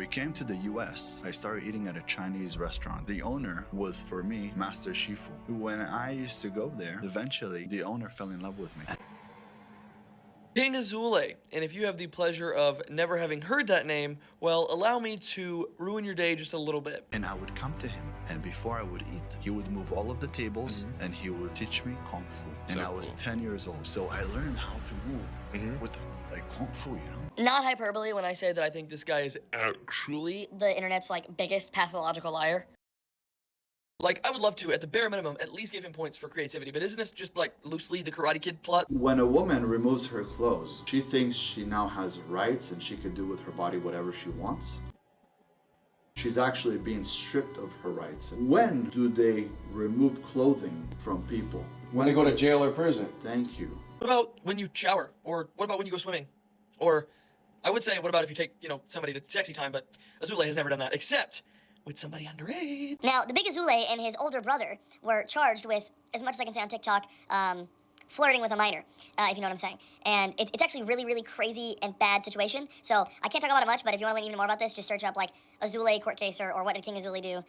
we came to the US, I started eating at a Chinese restaurant. The owner was, for me, Master Shifu. When I used to go there, eventually the owner fell in love with me. King Azule, and if you have the pleasure of never having heard that name, well, allow me to ruin your day just a little bit. And I would come to him, and before I would eat, he would move all of the tables, and he would teach me Kung Fu. And I was 10 years old, so I learned how to move with like Kung Fu, you know? Not hyperbole when I say that I think this guy is actually the internet's like biggest pathological liar. Like, I would love to, at the bare minimum, at least give him points for creativity, but isn't this just like loosely the Karate Kid plot? When a woman removes her clothes, she thinks she now has rights and she can do with her body whatever she wants. She's actually being stripped of her rights. When do they remove clothing from people? When they go to jail or prison. Thank you. What about when you shower? Or what about when you go swimming? Or, I would say, what about if you take, somebody to sexy time, but Azule has never done that, except with somebody underage. Now, the big Azule and his older brother were charged with, as much as I can say on TikTok, flirting with a minor, if you know what I'm saying. And it's actually really, really crazy and bad situation. So I can't talk about it much, but if you want to learn even more about this, just search up like Azule court case or what did King Azule do.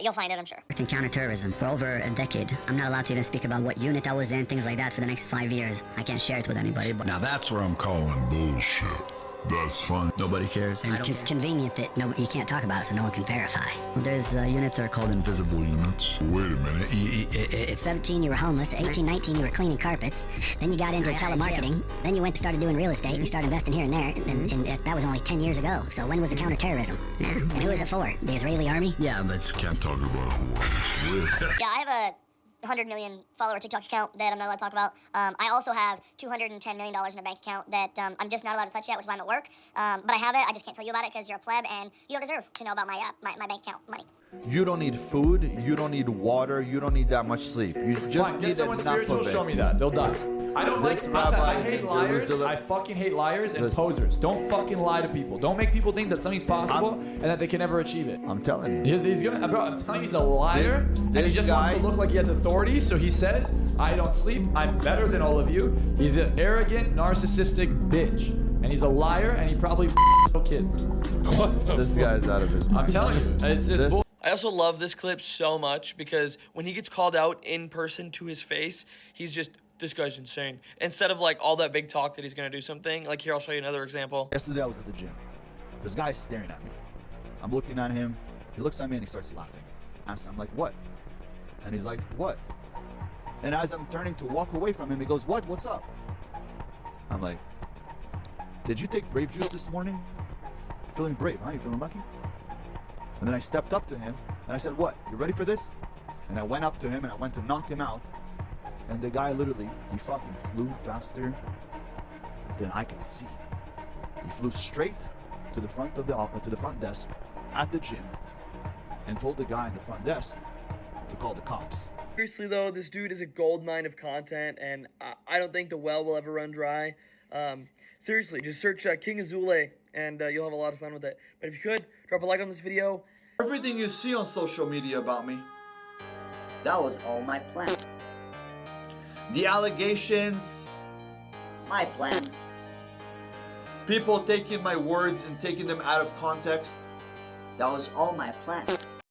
You'll find it, I'm sure. In counterterrorism for over a decade. I'm not allowed to even speak about what unit I was in, things like that, for the next 5 years. I can't share it with anybody. But now that's where I'm calling bullshit. That's fine. Nobody cares. and it's convenient that you can't talk about it, so no one can verify. There's units that are called Invisible units. Wait a minute. At 17, you were homeless. At 18, 19, you were cleaning carpets. Then you got into telemarketing. Then you started doing real estate. You started investing here and there. And that was only 10 years ago. So when was the counterterrorism? And who is it for? The Israeli army? Yeah, but you can't talk about who I was with. Yeah, I have a 100 million follower TikTok account that I'm not allowed to talk about. I also have $210 million in a bank account that I'm just not allowed to touch yet, which is why I'm at work. But I have it. I just can't tell you about it because you're a pleb and you don't deserve to know about my bank account money. You don't need food, you don't need water, you don't need that much sleep. You just Fine, need get someone enough spiritual, of it. show me that. They'll die. I don't This like, rabbi I hate in liars. Jerusalem- I fucking hate liars and posers. Don't fucking lie to people. Don't make people think that something's possible and that they can never achieve it. I'm telling you. He's gonna, bro, I'm telling you, he's a liar, and he this just wants to guy- look like he has authority, so he says, I don't sleep, I'm better than all of you. He's an arrogant, narcissistic bitch. And he's a liar, and he probably kids. What the This guy's out of his mind. I'm telling you, it's just This- bull. I also love this clip so much because when he gets called out in person to his face, he's just, this guy's insane. Instead of like all that big talk that he's gonna do something, like here, I'll show you another example. Yesterday I was at the gym. This guy's staring at me. I'm looking at him. He looks at me and he starts laughing. I'm like, what? And he's like, what? And as I'm turning to walk away from him, he goes, what? What's up? I'm like, did you take Brave Juice this morning? Feeling brave, huh? You feeling lucky? And then I stepped up to him and I said, what? You ready for this? And I went up to him and I went to knock him out. And the guy literally, he fucking flew faster than I could see. He flew straight to the front of the front desk at the gym and told the guy at the front desk to call the cops. Seriously though, this dude is a gold mine of content, and I don't think the well will ever run dry. Seriously, just search King Azule, and you'll have a lot of fun with it. But if you could, drop a like on this video. Everything you see on social media about me, That was all my plan. the allegations, My plan. people taking my words and taking them out of context, That was all my plan.